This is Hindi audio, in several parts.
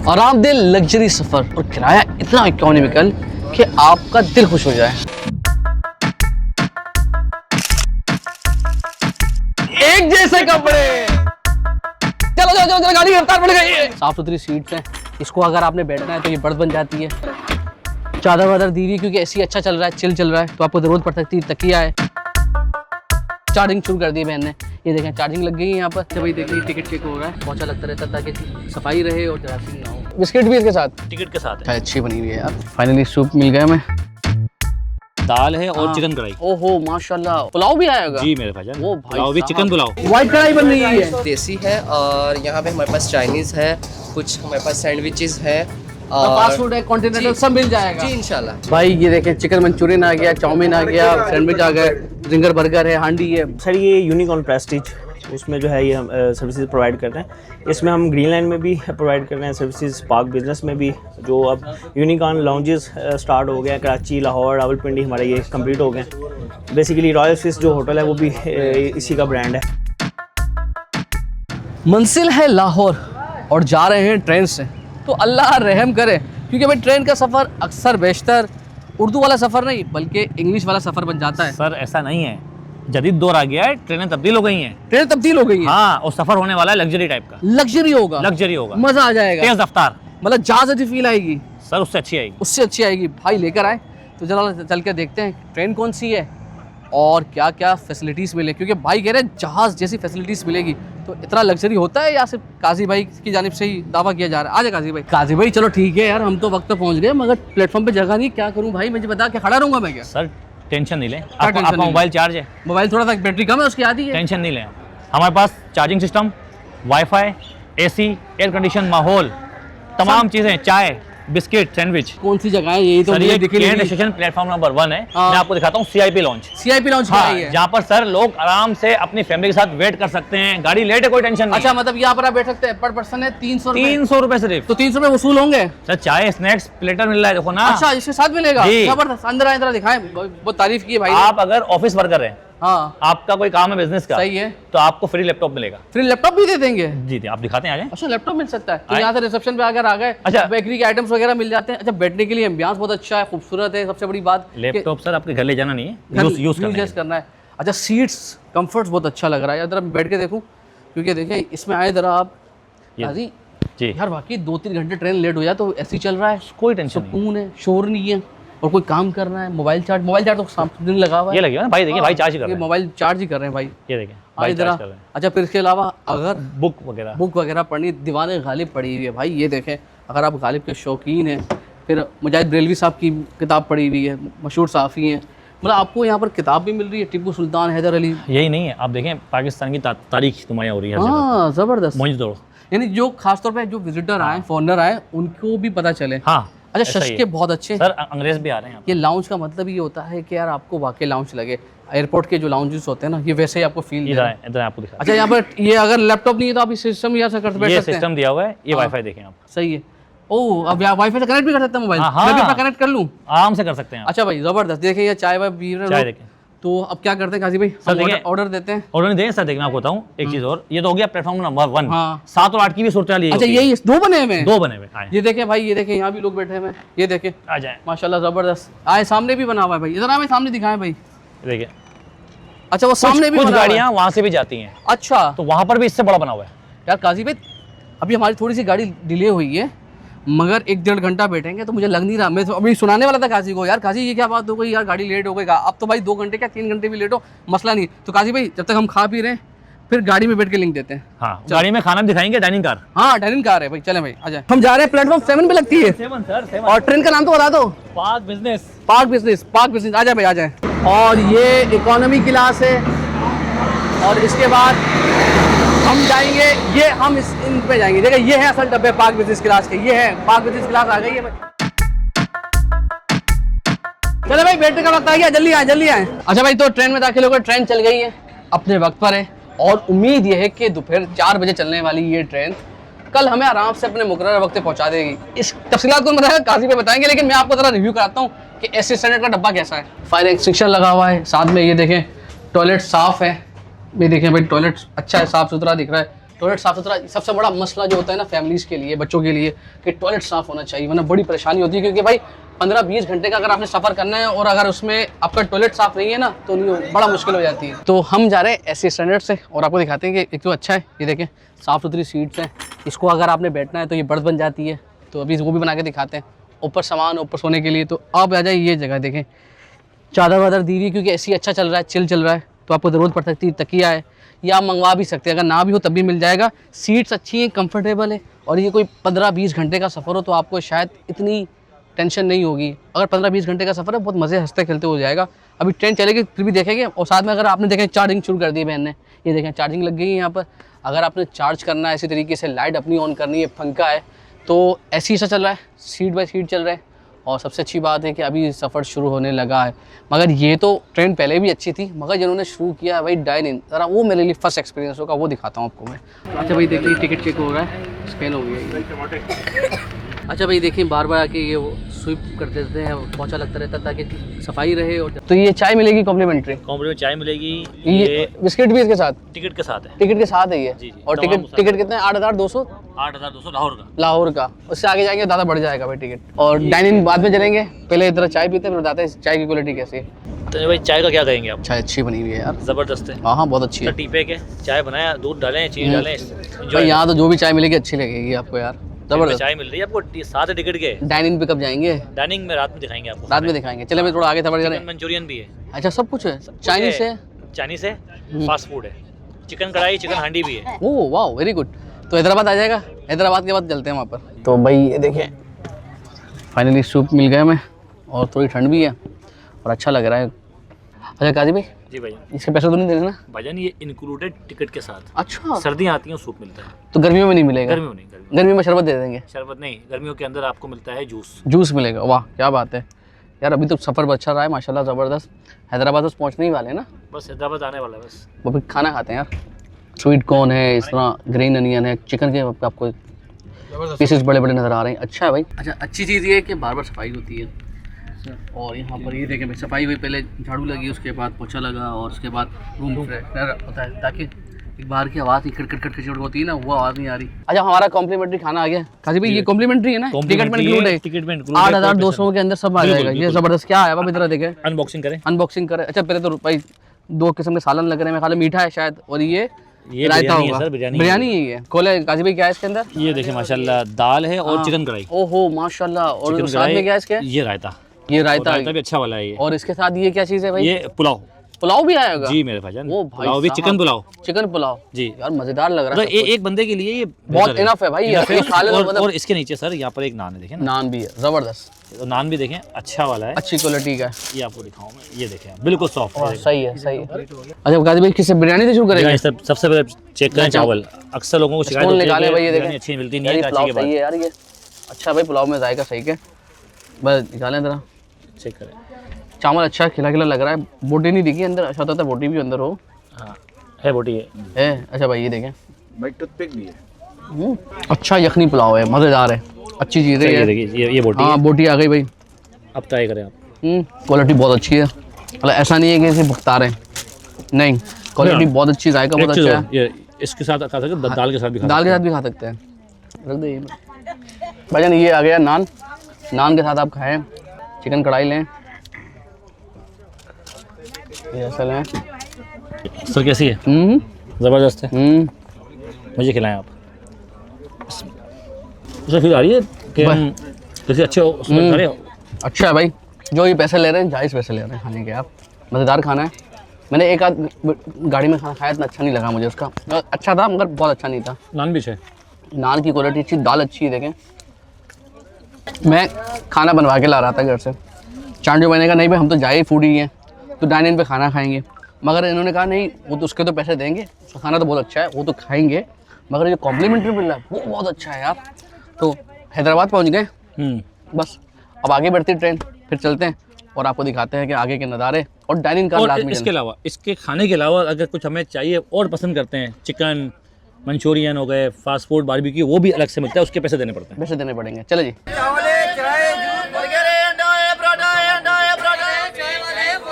आरामदेह लग्जरी सफर और किराया इतना इकोनॉमिकल कि आपका दिल खुश हो जाए। एक जैसे कपड़े, चलो चलो चलो, गाड़ी रफ्तार बढ़ गई है। साफ सुथरी सीट्स हैं, इसको अगर आपने बैठना है तो ये बर्थ बन जाती है। चादर वादर दी हुई क्योंकि एसी अच्छा चल रहा है, चिल चल रहा है, तो आपको जरूरत पड़ सकती है। तकिया है, चार्जिंग शुरू कर दी है बहन ने, ये देखें चार्जिंग लग गई है यहाँ पर। अच्छा भाई देखिए टिकट चेक हो रहा है, बहुत अच्छा लगता रहता ताकि सफाई रहे और जरासीम ना हो। बिस्किट भी इसके साथ, टिकट के साथ है। अच्छी बनी हुई है यार। फाइनली सूप मिल गया हमें, दाल है और चिकन कढ़ाई। ओहो माशाल्लाह, पुलाव भी आएगा जी मेरे भाईजान, वो भाई पुलाव भी, चिकन पुलाव। व्हाइट कढ़ाई बन रही है, देसी है। और यहाँ पे हमारे पास चाइनीज़ है, कुछ हमारे पास सैंडविचेस है फास्ट फूड है, कॉन्टिनेंटल सब मिल जाएगा जी इंशाल्लाह। भाई। ये देखें चिकन मंचूरियन आ गया, चाउमीन आ गया, सैंडविच आ गया, जिंगर बर्गर है, हांडी है। सर ये यूनिकॉर्न प्रेस्टीज, उसमें जो है ये हम सर्विसेज प्रोवाइड कर रहे हैं। इसमें हम ग्रीनलैंड में भी प्रोवाइड कर रहे हैं सर्विसेज, स्पार्क बिजनेस में भी। जो अब यूनिकॉर्न लाउंजेस स्टार्ट हो गए हैं, कराची, लाहौर, रावलपिंडी हमारे ये कंप्लीट हो गए हैं। बेसिकली रॉयल स्विस जो होटल है वो भी इसी का ब्रांड है। मंजिल है लाहौर और जा रहे हैं ट्रेन से, तो अल्लाह रहम करे, क्योंकि भाई ट्रेन का सफ़र अक्सर बेशतर उर्दू वाला सफ़र नहीं बल्कि इंग्लिश वाला सफ़र बन जाता है। सर ऐसा नहीं है, जदीद दौर आ गया है, ट्रेनें तब्दील हो गई हैं। ट्रेन तब्दील हो गई है, हाँ, और सफर होने वाला है लग्जरी टाइप का। लग्जरी होगा, लग्जरी होगा, मजा आ जाएगा, तेज रफ्तार, मतलब जहाज जैसी फील आएगी। सर उससे अच्छी आएगी, उससे अच्छी आएगी। भाई लेकर आए तो चलो चल के देखते हैं ट्रेन कौन सी है और क्या क्या फैसिलिटीज़ मिले, क्योंकि भाई कह रहे हैं जहाज़ जैसी फैसिलिटीज़ मिलेगी। तो इतना लग्जरी होता है या सिर्फ काजी भाई की जानिब से ही दावा किया जा रहा है? आजा काजी भाई। काजी भाई चलो ठीक है यार, हम तो वक्त पे पहुंच गए, मगर प्लेटफॉर्म पे जगह नहीं, क्या करूं भाई? मुझे बता के खड़ा रहूंगा मैं क्या? सर टेंशन नहीं लें, टेंशन आपका नहीं मोबाइल चार्ज है, मोबाइल थोड़ा सा बैटरी कम है उसकी आधी है। टेंशन नहीं लें। हमारे पास charging system, wifi, AC, air condition माहौल, तमाम चीज़ें, चाय, बिस्किट, सैंडविच। कौन सी जगह है? यही तो सर मुझे ये दिखी कैंट नहीं। स्टेशन प्लेटफॉर्म नंबर 1 है। हाँ। मैं आपको दिखाता हूँ सीआईपी लॉन्च। सीआईपी लॉन्च हाँ, है जहाँ पर सर लोग आराम से अपनी फैमिली के साथ वेट कर सकते हैं, गाड़ी लेट है कोई टेंशन नहीं। अच्छा मतलब यहाँ पर आप बैठ सकते हैं, पर पर्सन है 300 रुपए। 300 रुपए सिर्फ। तो 300 रुपए वसूल होंगे? सर चाय, स्नैक्स, प्लेटर मिल रहा है, देखो ना। अच्छा इसके साथ मिलेगा? जी। जबरदस्त। अंदर आए जरा दिखाएं, बहुत तारीफ की है भाई। आप अगर ऑफिस वर्कर हैं, हाँ आपका कोई काम है बिजनेस का, सही है, तो आपको फ्री लैपटॉप मिलेगा। फिर लैपटॉप भी दे देंगे? जी जी, आप दिखाते हैं, आ जाएं। अच्छा लैपटॉप मिल सकता है? तो आए। यहाँ से रिसेप्शन पे अगर आ गए, अच्छा। बेकरी के आइटम्स वगैरह मिल जाते हैं। अच्छा बैठने के लिए एम्बियंस बहुत अच्छा है, खूबसूरत है। सबसे बड़ी बात लैपटॉप सर आपके घर ले जाना नहीं है, यूज करना है। अच्छा सीट्स कंफर्ट्स बहुत अच्छा लग रहा है, जरा बैठ के देखूं, क्योंकि देखें इसमें आए जरा आप काजी जी। यार, वाकई 2-3 घंटे ट्रेन लेट हो जाए तो ऐसे चल रहा है, कोई टेंशन नहीं, सुकून है, शोर नहीं है, और कोई काम करना है। मोबाइल चार्ज तो सामने दिन लगा हुआ है, ये लगे ना भाई, देखिए भाई चार्ज ही कर रहे हैं, मोबाइल चार्ज ही कर रहे हैं भाई, ये देखिए आए भाई जरा। चार्ज कर रहे हैं। अच्छा फिर इसके अलावा अगर बुक वगैरह पढ़नी, दीवाने गालिब पड़ी हुई है भाई, ये देखें अगर आप गालिब के शौकीन हैं। फिर मुजाहिद बरेलवी साहब की किताब पड़ी हुई है, मशहूर साफ़ी हैं, मतलब आपको यहाँ पर किताब भी मिल रही है। टिप्पू सुल्तान, हैदर अली, यही नहीं है, आप देखें पाकिस्तान की तारीख नुमाया हो रही है। हाँ ज़बरदस्त। मोइंदोड़, यानी जो खासतौर पे जो विजिटर आए, फॉरनर आए, उनको भी पता चले। हाँ अच्छा शशके बहुत अच्छे सर, अंग्रेज भी आ रहे हैं। ये लाउंज का मतलब ये होता है कि यार आपको वाकई लाउंज लगे। एयरपोर्ट के जो लाउंजेस होते हैं ना, ये वैसे ही आपको फील इधर इधर आपको दिखा। अच्छा यहाँ पर ये अगर लैपटॉप नहीं है तो आप इस सिस्टम यहाँ से कर बैठ ये सकते हैं। सिस्टम दिया हुआ है, ये वाईफाई देखें आप। सही है। ओह अब वाईफाई से कनेक्ट भी कर सकते हैं मोबाइल, हाँ, मैं भी अपना कनेक्ट कर लूँ? आराम से कर सकते हैं आप। अच्छा भाई ज़बरदस्त। देखिए ये चाय वाय पी रहे चाय हैं, देखें। तो अब क्या करते हैं काजी भाई? सर देखिए, ऑर्डर देते हैं। ऑर्डर नहीं देंगे सर, देखना आपको बताऊँ एक चीज़ और, ये तो हो गया प्लेटफॉर्म नंबर 1। हाँ। 7 और 8 की भी सूरत वाली। अच्छा यही 2 बने हुए हैं? 2 बने हुए हैं। ये देखें भाई, ये देखें यहाँ भी लोग बैठे हुए हैं, ये देखें आ जाए, माशाल्लाह ज़बरदस्त। आए सामने भी बना हुआ है भाई, इधर आए सामने दिखाएं भाई। देखिए अच्छा वो सामने भी कुछ बना हुआ है। गाड़ियाँ वहाँ से भी जाती हैं, अच्छा तो वहाँ पर भी इससे बड़ा बना हुआ है। यार काजी भाई अभी हमारी थोड़ी सी गाड़ी डिले हुई है, मगर 1-1.5 घंटा बैठेंगे तो मुझे लग नहीं रहा। मैं तो अभी सुनाने वाला था काजी को, यार काजी ये क्या बात हो गई यार, गाड़ी लेट हो गई। अब तो भाई 2 घंटे क्या 3 घंटे भी लेट हो मसला नहीं। तो काजी भाई जब तक हम खा पी रहे हैं, फिर गाड़ी में बैठ के लिंक देते हैं। हाँ, गाड़ी में खाना भी दिखाएंगे, डाइनिंग कार। हाँ डाइनिंग कार है भाई, चले भाई आ जाए। हम जा रहे हैं प्लेटफॉर्म 7 पे लगती है। 7 सर, और ट्रेन का नाम तो बता दो। Park business. Park business. आ जाए भाई आ जाए। और ये इकोनॉमी क्लास है, और इसके बाद हम जाएंगे, ये हम इन पे जाएंगे। देखिए ये है असल डब्बे पार्क बिजनेस क्लास के, ये है पार्क बिजनेस क्लास आ गई है भाई। चलो भाई बैठने का वक्त आ गया, जल्दी आए। अच्छा भाई तो ट्रेन में दाखिल होकर ट्रेन चल गई है, अपने वक्त पर है, और उम्मीद ये है कि दोपहर 4 बजे चलने वाली ये ट्रेन कल हमें आराम से अपने मुकर्रर वक्त पे पहुंचा देगी। इस तफसीलात को बताएगा काजी पे बताएंगे, लेकिन मैं आपको जरा रिव्यू कराता हूँ कि एसी स्टैंडर्ड का डब्बा कैसा है। फायर एक्सटिंग्विशर लगा हुआ है, साथ में ये देखें टॉयलेट साफ है, ये देखें भाई टॉयलेट अच्छा है, साफ सुथरा दिख रहा है। टॉयलेट साफ सुथरा सबसे बड़ा मसला जो होता है ना फैमिलीज के लिए, बच्चों के लिए, कि टॉयलेट साफ होना चाहिए, वरना बड़ी परेशानी होती है। क्योंकि भाई 15-20 घंटे का अगर आपने सफ़र करना है और अगर उसमें आपका टॉयलेट साफ नहीं है ना तो नहीं, बड़ा मुश्किल हो जाती है। तो हम जा रहे हैं ऐसे स्टैंडर्ड से और आपको दिखाते हैं कि एक तो अच्छा है, ये देखें साफ़ सुथरी सीट्स हैं। इसको अगर आपने बैठना है तो ये बर्थ बन जाती है, तो अभी वो भी बना के दिखाते हैं। ऊपर सामान, ऊपर सोने के लिए। तो आप आ जाए, ये जगह देखें, चादर वादर दी हुई, क्योंकि एसी अच्छा चल रहा है, चिल चल रहा है, तो आपको ज़रूरत पड़ सकती है। तकिया है, या आप मंगवा भी सकते हैं, अगर ना भी हो तब भी मिल जाएगा। सीट्स अच्छी हैं, कंफर्टेबल है, और ये कोई 15-20 घंटे का सफ़र हो तो आपको शायद इतनी टेंशन नहीं होगी। अगर 15-20 घंटे का सफ़र है, बहुत मज़े हंसते खेलते हो जाएगा। अभी ट्रेन चलेगी फिर भी देखेंगे। और साथ में अगर आपने देखें चार्जिंग शुरू कर दी बहन ने, ये देखें चार्जिंग लग गई है यहाँ पर। अगर आपने चार्ज करना है इसी तरीके से, लाइट अपनी ऑन करनी है, पंखा है, तो ऐसी ऐसा चल रहा है, सीट बाय सीट चल रहा है। और सबसे अच्छी बात है कि अभी सफ़र शुरू होने लगा है। मगर ये तो ट्रेन पहले भी अच्छी थी, मगर जिन्होंने शुरू किया भाई डाइन इन, ज़रा वो मेरे लिए फर्स्ट एक्सपीरियंस होगा, वो दिखाता हूँ आपको मैं। अच्छा भाई देखिए टिकट चेक हो रहा है, स्कैन हो गया। अच्छा भाई देखिए बार बार आके ये वो स्वीप कर देते हैं, पोंछा लगता रहता है ताकि सफाई रहे। और तो ये चाय मिलेगी कॉम्प्लीमेंट्री? कॉम्प्लीमेंट चाय मिलेगी, ये बिस्किट भी इसके साथ? टिकट के साथ है। टिकट के साथ है ये? जी, जी। और टिकट कितने? 8,200? 8,200 लाहौर का। लाहौर का। उससे आगे जाएंगे ज़्यादा बढ़ जाएगा भाई टिकट। और डाइनिंग बाद में चलेंगे, पहले इधर चाय पीते हैं, फिर बताते हैं चाय की क्वालिटी कैसी है। तो भाई चाय का क्या कहेंगे आप? चाय अच्छी बनी हुई है यार, ज़बरदस्त है। हाँ हाँ बहुत अच्छी है। टीपे के चाय बनाया, दूध डालें, चीनी डालें, भाई यहाँ तो जो भी चाय मिलेगी अच्छी लगेगी आपको यार, जबरदस्त चाय मिल रही है आपको साथ टिकट के। डाइनिंग पे कब जाएंगे? डाइनिंग में रात में दिखाएंगे आपको, रात में दिखाएंगे। चले मैं थोड़ा आगे सफर करें। मंचूरियन भी है। अच्छा सब कुछ है, चाइनीज है? चाइनीज है, फास्ट फूड है, चिकन कढ़ाई, चिकन हांडी भी है। ओह वाह वेरी गुड। तो हैदराबाद आ जाएगा, हैदराबाद के बाद चलते हैं वहाँ पर। तो भाई ये देखें फाइनली सूप मिल गया हमें, और थोड़ी ठंड भी है और अच्छा लग रहा है। अच्छा काजी भाई जी भाई, इसके पैसे तो नहीं देने ना? भाईजान ये इंक्लूडेड टिकट के साथ। अच्छा सर्दियाँ आती हैं सूप मिलता है, तो गर्मियों में नहीं मिलेगा? गर्मियों नहीं, गर्मी में शरबत दे देंगे? शरबत नहीं, गर्मियों के अंदर आपको मिलता है जूस। जूस मिलेगा, वाह क्या बात है यार। अभी तो सफ़र अच्छा रहा है माशाल्लाह, ज़बरदस्त। हैदराबाद तो पहुँचने ही वाले हैं ना? बस हैदराबाद आने वाला है बस। वो भी खाना खाते हैं यार, स्वीट कॉर्न है, इस तरह ग्रीन अनियन है, चिकन के आपको पीसेस बड़े बड़े नज़र आ रहे हैं। अच्छा है भाई। अच्छा अच्छी चीज़ ये है कि बार बार सफाई होती है। और यहाँ पर ये देखें भाई सफाई हुई, पहले झाड़ू लगी, उसके बाद पोछा लगा, और उसके बाद रूम फ्रेशनर होता है, ताकि एक बार की आवाज़ खट खट खट होती है ना, वो आवाज़ नहीं आ रही। अच्छा हमारा कॉम्प्लीमेंट्री खाना आ गया काजी भाई, ये कॉम्प्लीमेंट्री है ना? टिकट में इंक्लूड है? टिकट में इंक्लूड 8,200 के अंदर सब आ जाएगा। ये ज़बरदस्त। क्या है अब इधर देखें, अनबॉक्सिंग करें। अनबॉक्सिंग करें। अच्छा पहले तो भाई 2 किस्म के सालन लग रहे हैं, खाली मीठा है शायद, और ये रायता होगा। सर बिरयानी ही है। खोले काजी भाई क्या है इसके अंदर? ये देखिए माशाल्लाह दाल है और चिकन कढ़ाई। ओहो माशाल्लाह। और साथ में क्या है इसके? ये रायता। ये रायता भी अच्छा वाला है ये। और इसके साथ ये क्या चीज़ है भाई? ये पुलाव। पुलाव भी आएगा? जी मेरे भाईजान, वो भाई पुलाव भी, चिकन पुलाव। चिकन पुलाव जी यार मजेदार लग रहा है। एक बंदे के लिए ये बहुत इनफ है भाई। और इसके नीचे सर यहाँ पर एक नान है, देखें ना, नान भी है जबरदस्त। नान भी देखें अच्छा वाला है, अच्छी क्वालिटी का है। ये आपको दिखाऊं मैं, ये देखें बिल्कुल सॉफ्ट है। सही है सही है। अच्छा गाजी भाई किससे बिरयानी से शुरू करेंगे? सबसे पहले चेक करें चावल। अक्सर लोगों को शिकायत होती है निकाले भाई, ये बिरयानी देखें अच्छी मिलती नहीं है पुलाव काची के सही है यार ये। अच्छा भाई पुलाव में जायका सही है, बस निकालें जरा, बाद चेक करें। चावल अच्छा खिला खिला लग रहा है। बोटी नहीं दिखी अंदर, अच्छा होता बोटी भी अंदर हो। हाँ है बोटी है। अच्छा भाई ये देखें भाई टूथपिक भी है। अच्छा यखनी पुलाव है, मज़ेदार है, अच्छी चीज़ है ये ये। देखिए ये बोटी हाँ है। बोटी आ गई भाई। अब ट्राई करें आप। क्वालिटी बहुत अच्छी है, मतलब ऐसा नहीं है कि इसे भुगता रहे, नहीं क्वालिटी बहुत अच्छी, जायका बहुत अच्छा है। ये इसके साथ खा सकते हैं, दाल के साथ भी दाल के साथ भी खा सकते हैं। रख दे ये भाईजान। ये आ गया नान, नान के साथ आप खाएं, चिकन कढ़ाई लें, ये ऐसा लें। सर कैसी है? ज़बरदस्त है, मुझे खिलाएं आप। उसे फील आ रही है कि हम जैसे अच्छे हो उसमें खा रहे हो। अच्छा है भाई, जो ये पैसे ले रहे हैं जायज़ पैसे ले रहे हैं खाने के। आप मज़ेदार खाना है। मैंने एक आध गाड़ी में खाना खाया, इतना अच्छा नहीं लगा मुझे उसका। अच्छा था मगर बहुत अच्छा नहीं था। नान भी है, नान की क्वालिटी अच्छी, दाल अच्छी है। देखें मैं खाना बनवा के ला रहा था घर से, चांडू मैंने कहा नहीं भाई हम तो जाए फूडी हैं, तो डाइनिंग पे खाना खाएंगे। मगर इन्होंने कहा नहीं वो तो उसके तो पैसे देंगे, उसका खाना तो बहुत अच्छा है, वो तो खाएंगे, मगर जो कॉम्प्लीमेंट्री मिल रहा है वो बहुत अच्छा है यार। तो हैदराबाद पहुंच गए, बस अब आगे बढ़ती ट्रेन, फिर चलते हैं और आपको दिखाते हैं कि आगे के नज़ारे और डाइनिंग का लाजमी। इसके अलावा, इसके खाने के अलावा अगर कुछ हमें चाहिए और पसंद करते हैं, चिकन मंचूरियन हो गए, फास्ट फूड, बारबेक्यू, वो भी अलग से मिलता है, उसके पैसे देने पड़ते हैं। पैसे देने पड़ेंगे। चलो जी,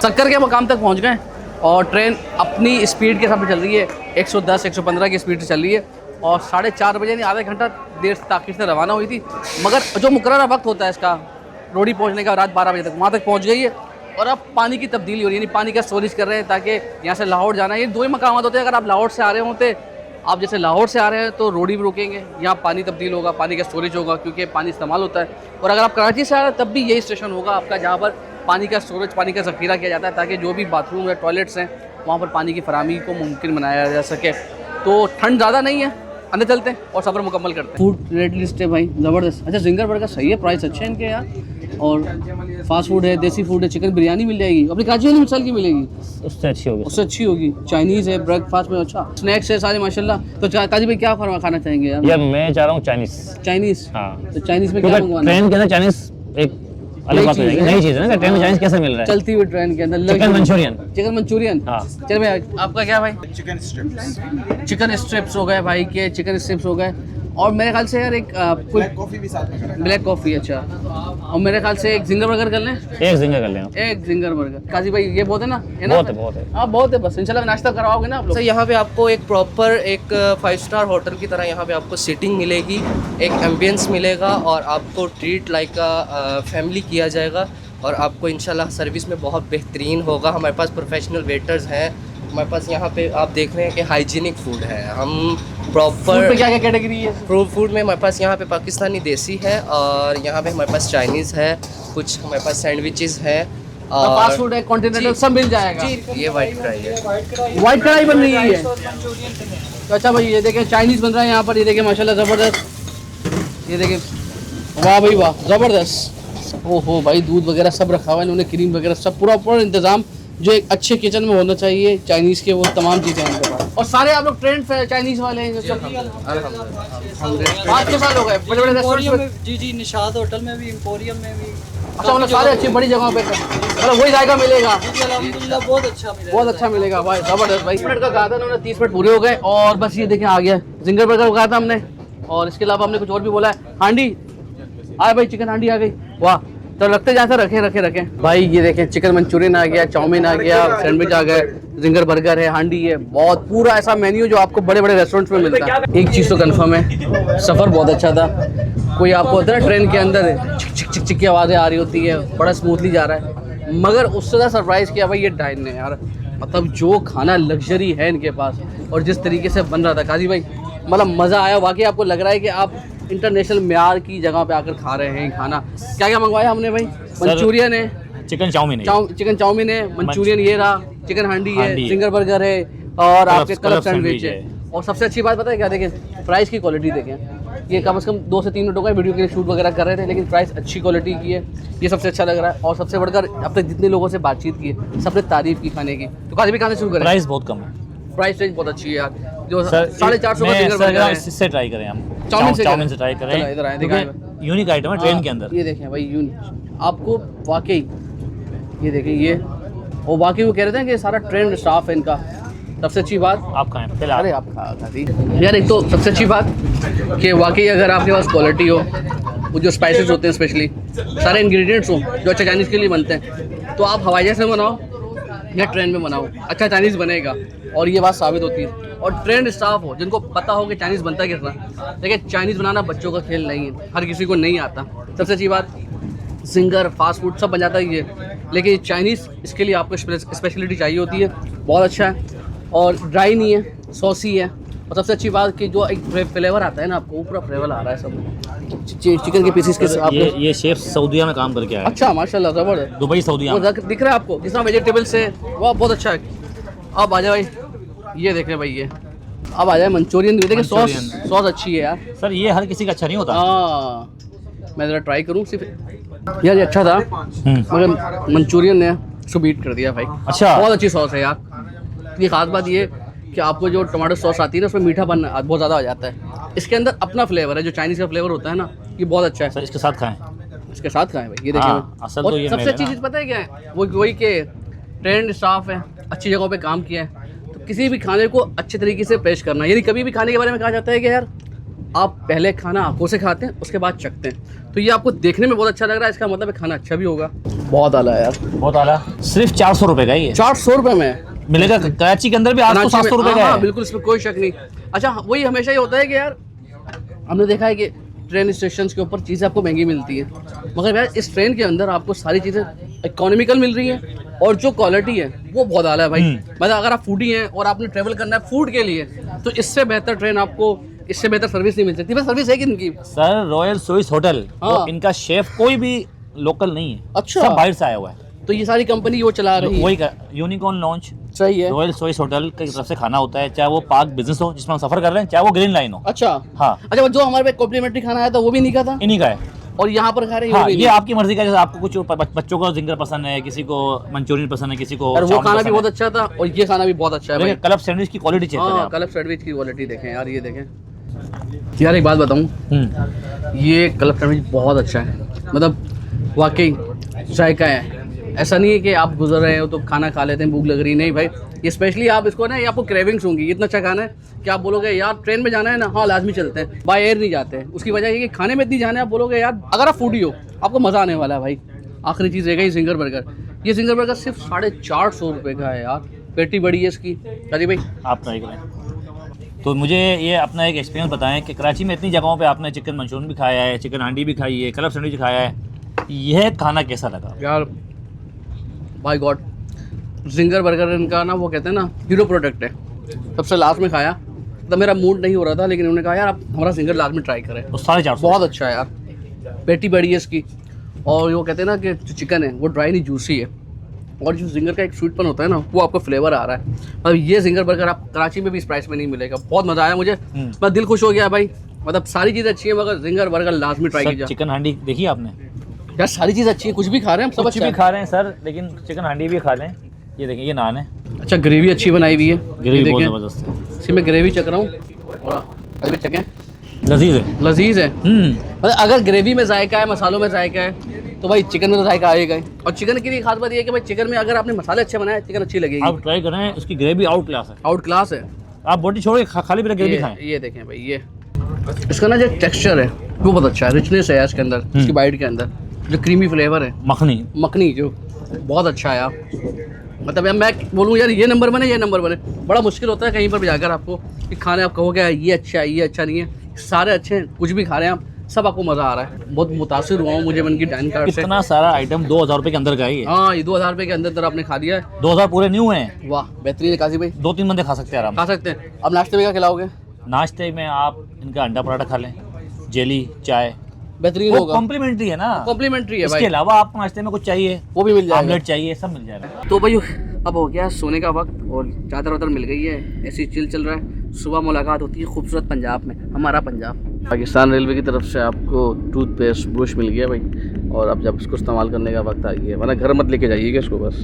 सक्कर के मकाम तक पहुंच गए और ट्रेन अपनी स्पीड के हिसाब से चल रही है, 110-115 की स्पीड से चल रही है। और 4:30 बजे, यानी आधा घंटा देर से ताखिर से रवाना हुई थी, मगर जो मुकर्रर वक्त होता है इसका रोडी पहुंचने का रात 12 बजे तक, वहाँ तक पहुंच गई है। और अब पानी की तब्दीली हो रही है, यानी पानी का स्टोरेज कर रहे हैं ताकि यहाँ से लाहौर जाना है। ये दो ही मकामात होते हैं। अगर आप लाहौर से आ रहे होते, आप जैसे लाहौर से आ रहे हैं तो रोडी भी रुकेंगे, यहाँ पानी तब्दील होगा, पानी का स्टोरेज होगा क्योंकि पानी इस्तेमाल होता है। और अगर आप कराची से आ रहे हैं तब भी यही स्टेशन होगा आपका जहाँ पर पानी का स्टोरेज, पानी का ज़ख़ीरा किया जाता है ताकि जो भी बाथरूम या टॉयलेट्स हैं वहाँ पर पानी की फराहमी को मुमकिन बनाया जा सके। तो ठंड ज़्यादा नहीं है, अंदर चलते हैं और सफ़र मुकम्मल करते हैं। फूड रेट लिस्ट है भाई ज़बरदस्त। अच्छा, जिंगर बर्गर सही है, प्राइस अच्छे हैं इनके यार। और फास्ट फूड है, देसी फूड है, चिकन बिरयानी मिल जाएगी, अपनी कराची वाली मिसाल की मिलेगी, उससे अच्छी होगी। उससे अच्छी होगी। चाइनीज़ है, ब्रेकफास्ट में अच्छा स्नैक्स है सारे माशाल्लाह। तो काजी भाई क्या खाना चाहेंगे यार? यार मैं चाह रहा हूँ चाइनीज़। चाइनीज़, हाँ, तो चाइनीज़ में क्या मंगवाना है? ट्रेन के अंदर चाइनीज़ एक अलग बात हो जाएगी, नई चीज़ है ना। ट्रेन में चाइनीज़ कैसे मिल रहा है? चलती हुई ट्रेन के अंदर चिकन मंचूरियन। चिकन मंचूरियन, हाँ। चल भाई आपका क्या भाई? चिकन स्ट्रिप्स, चिकन स्ट्रिप्स हो गए भाई के, चिकन स्ट्रिप्स हो गए। और मेरे ख्याल से यार एक कोई ब्लैक कॉफी भी साथ में करेंगे। ब्लैक कॉफ़ी, अच्छा। और मेरे ख्याल से एक जिंगर बर्गर कर लें, एक जिंगर कर लें आप। एक जिंगर बर्गर। काजी भाई ये बहुत है ना? है ना? बहुत है। हाँ बहुत है, बस इंशाल्लाह नाश्ता करवाओगे ना आप लोग? सर यहाँ पे आपको एक प्रॉपर एक 5 स्टार होटल की तरह यहाँ पे आपको सीटिंग मिलेगी, एक एम्बियंस मिलेगा और आपको ट्रीट लाइक फैमिली किया जाएगा और आपको इंशाल्लाह सर्विस में बहुत बेहतरीन होगा। हमारे पास प्रोफेशनल वेटर्स हैं, हमारे पास यहाँ पे आप देख रहे हैं कि हाइजीनिक फूड है। हम फूड प्रॉपर पे क्या क्या कैटेगरी है? फूड में हमारे पास यहाँ पे पाकिस्तानी देसी है और यहाँ पे हमारे पास चाइनीज़ है, कुछ हमारे पास सैंडविचेस है फास्ट फूड है, कॉन्टिनेंटल सब मिल जाएगा। जी, ये वाइट फ्राई है। व्हाइट कढ़ाई बन रही है। तो अच्छा भाई ये देखें चाइनीज़ बन रहा है यहाँ पर, ये देखें माशाल्लाह ज़बरदस्त। ये देखें, वाह भाई वाह, ज़बरदस्त। ओहो भाई, दूध वगैरह सब रखा हुआ है इन्होंने, क्रीम वगैरह सब, पूरा इंतज़ाम जो एक अच्छे किचन में होना चाहिए चाइनीज़ के, वो तमाम चीज़ें हैं इनके पास। और सारे आप लोग ट्रेंड चाइनीज़ वाले हैं जो सब? 5-6 साल हो गए बड़े बड़े रेस्टोरेंट में? जी निशाद होटल में भी, एम्पोरियम में भी। अच्छा, मतलब सारे अच्छी बड़ी जगहों पे मतलब वही जायका मिलेगा? अल्हम्दुलिल्लाह बहुत अच्छा मिला, बहुत अच्छा मिलेगा भाई, ज़बरदस्त भाई। 30 मिनट का कहा था उन्होंने, 30 मिनट पूरे हो गए और बस ये देखें आ गया जिंगर बर्गर कहा था हमने। और इसके अलावा हमने कुछ और भी बोला है, हांडी आए भाई, चिकन हांडी आ गई, वाह। तो लगते जैसे रखे भाई। ये देखें चिकन मंचूरियन आ गया, चाउमीन आ गया, सैंडविच आ गए, जिंगर बर्गर है, हांडी है, बहुत पूरा ऐसा मेन्यू जो आपको बड़े बड़े रेस्टोरेंट्स में मिलता है। एक चीज़ तो कंफर्म है, सफ़र बहुत अच्छा था। कोई आपको होता है ट्रेन के अंदर चिक चिक चिक की आवाज़ें आ रही होती है, बड़ा स्मूथली जा रहा है, मगर उससे ज़्यादा सरप्राइज़ किया भाई ये डाइन ने यार। मतलब जो खाना लग्जरी है इनके पास और जिस तरीके से बन रहा था काजी भाई, मतलब मज़ा आया वाकई। आपको लग रहा है कि आप इंटरनेशनल म्यार की जगह पे आकर खा रहे हैं खाना। क्या क्या मंगवाया हमने भाई? मंचूरियन है, चिकन चाउमीन है, चिकन चाउमीन है, मंचूरियन ये रहा, चिकन हांडी है, जिंगर बर्गर है और आपके कलब सैंडविच है। और सबसे अच्छी बात पता है क्या? देखें प्राइस की क्वालिटी देखें। ये कम से कम 2 से 3 मिनट हो गए वीडियो के लिए शूट वगैरह कर रहे थे, लेकिन प्राइस अच्छी क्वालिटी की है, ये सबसे अच्छा लग रहा है। और सबसे बढ़कर अब तक जितने लोगों से बातचीत की है सबने तारीफ की खाने की। तो काजी भी खाने शुरू करें? प्राइस बहुत कम है, प्राइस रेंज बहुत अच्छी है यार। जो सर 450 का जिंगर बर्गर है, इससे ट्राई करें हम, चाउमीन से ट्राई करें। चलो इधर आए, दिखाएं। यूनिक आइटम है ट्रेन के अंदर। ये देखें भाई, आपको वाकई ये देखें ये, और वाकई वो कह रहे थे कि सारा ट्रेंड स्टाफ है इनका। सबसे अच्छी बात आप खाएं पहले अरे आप खा दी यार। एक तो सबसे अच्छी बात कि वाकई अगर आपके पास क्वालिटी हो, वो जो स्पाइसेस होते हैं स्पेशली, सारे इंग्रेडिएंट्स हो जो अच्छा चाइनीज़ के लिए बनते हैं, तो आप हवाई जहाज़ में बनाओ या ट्रेन में बनाओ, अच्छा चाइनीज़ बनेगा। और ये बात साबित होती है। और ट्रेंड स्टाफ हो जिनको पता हो कि चाइनीज़ बनता है कितना। देखिए चाइनीज़ बनाना बच्चों का खेल नहीं है, हर किसी को नहीं आता। सबसे अच्छी बात, जिंगर फास्ट फूड सब बन जाता है ये, लेकिन चाइनीज़ इसके लिए आपको स्पेशलिटी चाहिए होती है। बहुत अच्छा है और ड्राई नहीं है, सॉसी है। और सबसे अच्छी बात कि जो एक फ्लेवर आता है ना आपको, वो पूरा फ्लेवर आ रहा है सब चिकन के पीसेस के साथ। ये शेफ सऊदीया में काम करके आया है। अच्छा माशाल्लाह, ज़बरदस्त। दुबई सऊदीया वो में। दिख रहा है आपको जिस तरह वेजिटेबल से, वो बहुत अच्छा है। अब आ जाए भाई, ये देख रहे भाई ये, अब आ जाए मंचूरियन। देखिए सॉस अच्छी है यार। सर ये हर किसी का अच्छा नहीं होता। हाँ मैं ज़रा ट्राई करूँ सिर्फ यार, ये अच्छा था मगर मंचूरियन ने उसको बीट कर दिया भाई। अच्छा, बहुत अच्छी सॉस है यार। ये खास बात ये कि आपको जो टमाटो सॉस आती है ना, उसमें मीठापन बहुत ज़्यादा हो जाता है। इसके अंदर अपना फ्लेवर है, जो चाइनीज़ का फ्लेवर होता है ना, ये बहुत अच्छा है। सर इसके साथ खाएं, इसके साथ खाएं भाई, ये देखिए। हाँ, असल तो ये सबसे अच्छी चीज़ पता है क्या है? वो वही के ट्रेंड स्टाफ है, अच्छी जगहों पे काम किया है। तो किसी भी खाने को अच्छे तरीके से पेश करना, यानी कभी भी खाने के बारे में कहा जाता है कि यार आप पहले खाना आंखों से खाते हैं, उसके बाद चखते हैं। तो ये आपको देखने में बहुत अच्छा लग रहा है, इसका मतलब है खाना अच्छा भी होगा। बहुत आला है यार, बहुत आला। सिर्फ 400 रुपये का ही है। 400 रुपये में मिलेगा। कराची के अंदर भी 800-700 रुपये का है। बिल्कुल, इसमें कोई शक नहीं। अच्छा वही हमेशा ही होता है कि यार हमने देखा है कि ट्रेन स्टेशन के ऊपर चीज़ें आपको महंगी मिलती हैं, मगर यार इस ट्रेन के अंदर आपको सारी चीज़ें इकोनॉमिकल मिल रही हैं और जो क्वालिटी है वो बहुत आला है भाई। मतलब अगर आप फूडी हैं और आपने ट्रेवल करना है फूड के लिए तो इससे बेहतर ट्रेन आपको, इससे बेहतर सर्विस नहीं मिल सकती। बस सर्विस है कि इनकी सर रॉयल स्विस होटल, हाँ। तो इनका शेफ कोई भी लोकल नहीं है, अच्छा। सब बाहर से आया हुआ है। तो ये सारी कंपनी वो चला रही है। वही यूनिकॉर्न लॉन्च, सही है। रॉयल स्विस होटल की तरफ से खाना होता है, चाहे वो पार्क बिजनेस हो जिसमें हम सफर कर रहे हैं, चाहे वो ग्रीन लाइन हो। अच्छा हाँ, अच्छा, वो जो हमारे पे कॉम्प्लीमेंट्री खाना आया था वो भी नहीं खाता इन्हीं का है। और यहाँ पर खा रहे हैं हाँ, वो भी ये नहीं। आपकी मर्जी का, जैसे आपको कुछ बच्चों को जिंगर पसंद है, किसी को मंचूरियन पसंद है, किसी को और वो चाउमीन खाना भी पसंद बहुत है। अच्छा था और ये खाना भी बहुत अच्छा है भाई। देखिए क्लब सैंडविच की क्वालिटी चेक करें हाँ आप। क्लब सैंडविच की क्वालिटी देखें यार, ये देखें यार। एक बात बताऊँ, ये क्लब सैंडविच बहुत अच्छा है, मतलब वाकई जायका है। ऐसा नहीं है कि आप गुजर रहे हो तो खाना खा लेते हैं, भूख लग रही, नहीं भाई। ये स्पेशली आप इसको ना, ये आपको क्रेविंग्स होंगी, इतना अच्छा खाना है कि आप बोलोगे यार ट्रेन में जाना है ना, हाँ लाजमी चलते हैं, बाय एयर नहीं जाते हैं। उसकी वजह ये कि खाने में इतनी जाना है, आप बोलोगे यार अगर आप फूडी हो आपको मज़ा आने वाला है भाई। आखिरी चीज़ रहेगा ये जिंगर बर्गर। ये जिंगर बर्गर सिर्फ 450 रुपये का है यार, पेटी बड़ी है इसकी। अरे भाई आप ट्राई करें। तो मुझे ये अपना एक एक्सपीरियंस बताएं कि कराची में इतनी जगहों पे आपने चिकन मंचूरियन भी खाया है, चिकन हांडी भी खाई है, क्लब सैंडविच खाया है, यह खाना कैसा लगा? यार बाय गॉड, जिंगर बर्गर इनका ना वो कहते हैं ना हीरो प्रोडक्ट है। सबसे लास्ट में खाया तब मेरा मूड नहीं हो रहा था, लेकिन उन्होंने कहा यार आप हमारा जिंगर लास्ट में ट्राई करें। तो 450 बहुत अच्छा है यार, पेटी बड़ी है इसकी। और वो कहते हैं ना कि जो चिकन है वो ड्राई नहीं जूसी है, और जो जिंगर का एक स्वीटपन होता है ना वो आपको फ्लेवर आ रहा है। मतलब ये जिंगर बर्गर आप कराची में भी इस प्राइस में नहीं मिलेगा। बहुत मज़ा आया मुझे, मैं दिल खुश हो गया भाई। मतलब सारी चीज़ अच्छी है मगर जिंगर बर्गर लाजमी ट्राई सर, कीजिए। चिकन हांडी देखी आपने? यार सारी चीज़ अच्छी है, कुछ भी खा रहे हैं हम, सब कुछ अच्छा भी है। खा रहे हैं सर, लेकिन चिकन हांडी भी खा लें। ये देखिए, ये नान है, अच्छा ग्रेवी अच्छी बनाई हुई है, ग्रेवी बहुत देखें। ज़बरदस्त है, इसी में ग्रेवी चख रहा हूँ और अभी चखें, लजीज है। लजीज है। मतलब अगर ग्रेवी में जायका है, मसालों में जायका है, तो भाई चिकन में तो जायका आएगा ही। और चिकन की खास बात ये है कि भाई चिकन में अगर आपने मसाले अच्छे बनाए चिकन अच्छी लगेगी। आप ट्राई करें, उसकी ग्रेवी आउट क्लास है। आउट क्लास है। आप बोटी छोड़िए, खाली मेरा ग्रेवी खाएं। ये देखें भाई, ये इसका ना जो टेक्सचर है वो बहुत अच्छा है, रिचनेस है इसके अंदर, इसकी बाइट के अंदर जो क्रीमी फ्लेवर है, मखनी मखनी जो बहुत अच्छा है यार। मतलब यार मैं बोलूँ यार ये नंबर बने, ये नंबर बने। बड़ा मुश्किल होता है कहीं पर भी जाकर आपको कि खाने आप कहोगे ये अच्छा है, ये अच्छा नहीं है, सारे अच्छे हैं, कुछ भी खा रहे हैं आप, सब आपको मज़ा आ रहा है। बहुत मुतासिर हुआ हूँ मुझे मन की डाइन कार्ड से। इतना सारा आइटम 2000 रुपये के अंदर का ही है। हाँ ये 2000 रुपये के अंदर आपने खा दिया है। 2000 पूरे न्यू हैं। वाह बेहतरीन है काजी भाई, 2-3 बंदे खा सकते हैं आराम खा सकते हैं। अब नाश्ते में क्या खिलाओगे? से। नाश्ते में आप इनका अंडा पराठा खा लें, जेली, चाय, बेहतरीन वो होगा, कॉम्प्लीमेंट्री है ना। कॉम्प्लीमेंट्री है इसके भाई। अलावा आपको नाश्ते में कुछ चाहिए, वो भी मिल जाएगा, आमलेट चाहिए, सब मिल जाएगा। तो भाई अब हो गया सोने का वक्त और चादर वादर मिल गई है, ऐसी चिल चल रहा है। सुबह मुलाकात होती है खूबसूरत पंजाब में, हमारा पंजाब। पाकिस्तान रेलवे की तरफ से आपको टूथपेस्ट ब्रश मिल गया भाई, और अब जब इसको इस्तेमाल करने का वक्त आ गया, वरना घर मत लेके जाइएगा इसको बस।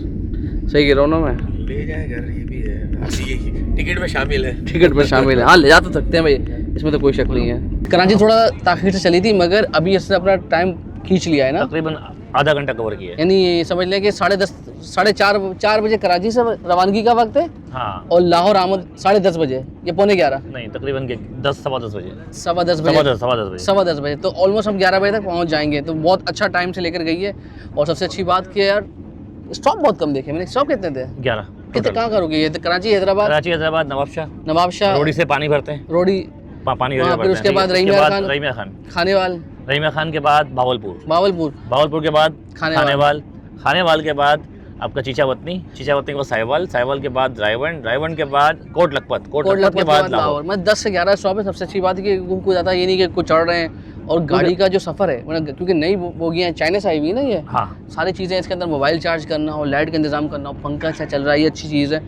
सही कह रहा हूँ ना मैं? ले जाए घर, ये भी है, टिकट में शामिल है। टिकट पर शामिल है, हाँ ले जा तो सकते हैं भाई, इसमें तो कोई शक नहीं है। कराची थोड़ा ताख़ीर से चली थी मगर अभी इसने अपना टाइम खींच लिया है ना, तकरीबन आधा घंटा कवर किया है। यानी समझ लें कि 4:30 बजे कराची से रवानगी का वक्त है हाँ, और लाहौर आमद 10:30 बजे, ये 11:45, नहीं तकरीबन 10-10 बजे, 10:15 बजे, 10:15 बजे। 10:15 बजे, तो ऑलमोस्ट हम 11 बजे तक पहुंच जाएंगे। तो बहुत अच्छा टाइम से लेकर गई है। और सबसे अच्छी बात कि यार स्टॉप बहुत कम देखे मैंने। स्टॉप कितने थे? 11 कितने कहाँ करोगे ये? तो कराची, हैदराबाद, कराची, हैदराबाद, नवाबशाह, नवाबशाह, रोडी से पानी भरते हैं, रोडी, पानी हाँ, फिर उसके बाद रहीमिया खान, खानेवाल, रहीमिया खान के बाद भावलपुर, बावलपुर के बाद खानेवाल, खानेवाल के बाद आपका चीचावतनी के बाद साहिवाल के बाद रायवन के बाद कोट लखपत के बाद लाहौर। मैं 10 से 11 स्टॉप है। सबसे अच्छी बात है कि कुछ ज़्यादा ये नहीं कि कुछ चढ़ रहे हैं। और गाड़ी का जो सफ़र है मतलब क्योंकि नई बोगियाँ हैं, चाइना से आई हुई है ना ये, हाँ, सारी चीज़ें इसके अंदर, मोबाइल चार्ज करना हो, लाइट का इंतजाम करना हो, पंखा अच्छा चल रहा है, ये अच्छी चीज़ है।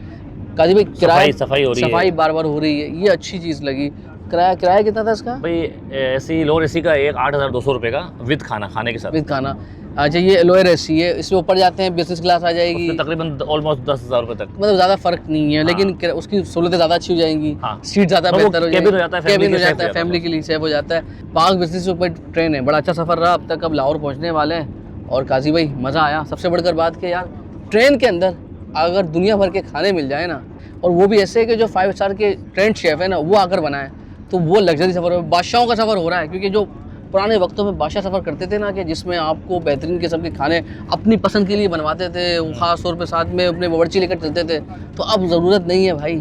काजी भाई किराया, सफाई हो रही है, सफाई बार बार हो रही है, ये अच्छी चीज़ लगी। किराया कितना था इसका भाई? एसी लोअर एसी का 8,200 रुपये का विद खाने के साथ, विद खाना। अच्छा ये लोअर एसी है, इसमें ऊपर जाते हैं बिजनेस क्लास आ जाएगी, तकरीबन ऑलमोस्ट 10,000 रुपये तक। मतलब ज़्यादा फर्क नहीं है, लेकिन उसकी सहूलतें ज़्यादा अच्छी हो जाएंगी, हाँ। सीट ज़्यादा वो बेहतर हो जाएगी, केबिन हो जाता है, केबिन हो फैमिली जाता है, फैमिली के लिए सेफ हो जाता है। पाक बिजनेस से ऊपर ट्रेन है, बड़ा अच्छा सफ़र रहा अब तक। अब लाहौर पहुँचने वाले हैं और काजी भाई मज़ा आया। सबसे बढ़कर बात कि यार ट्रेन के अंदर अगर दुनिया भर के खाने मिल जाए ना, और वो भी ऐसे कि जो 5 स्टार के ट्रेंड शेफ़ है ना वो आकर बनाए, तो वो लग्जरी सफ़र है, बादशाहों का सफ़र हो रहा है। क्योंकि जो पुराने वक्तों में बादशाह सफ़र करते थे ना, कि जिसमें आपको बेहतरीन किस्म के खाने अपनी पसंद के लिए बनवाते थे, ख़ास तौर पे साथ में अपने बावर्ची लेकर चलते थे, तो अब ज़रूरत नहीं है भाई।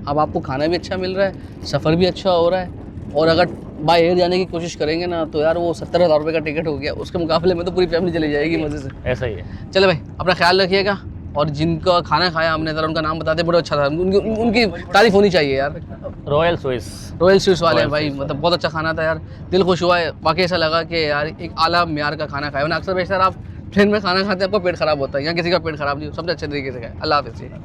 अब आपको खाना भी अच्छा मिल रहा है, सफ़र भी अच्छा हो रहा है, और अगर बाय एयर जाने की कोशिश करेंगे ना तो यार वो 70,000 रुपये का टिकट हो गया, उसके मुकाबले में तो पूरी फैमिली चली जाएगी मज़े से। ऐसा ही है। चलो भाई, अपना ख्याल रखिएगा, और जिनका खाना खाया हमने ज़रा उनका नाम बताते, बड़ा अच्छा था, उनकी तारीफ़ होनी चाहिए यार। Royal Swiss. रॉयल स्विस वाले हैं रॉयल भाई, स्विस। मतलब बहुत अच्छा खाना था यार, दिल खुश हुआ है। वाकई ऐसा लगा कि यार एक आला म्यार का खाना खाया। वरना अक्सर बेशतर आप ट्रेन में खाना खाते हैं, आपका पेट ख़राब होता है, यहाँ किसी का पेट ख़राब नहीं हो, सबसे अच्छे तरीके से खाया। अल्लाह हाफ़िज़।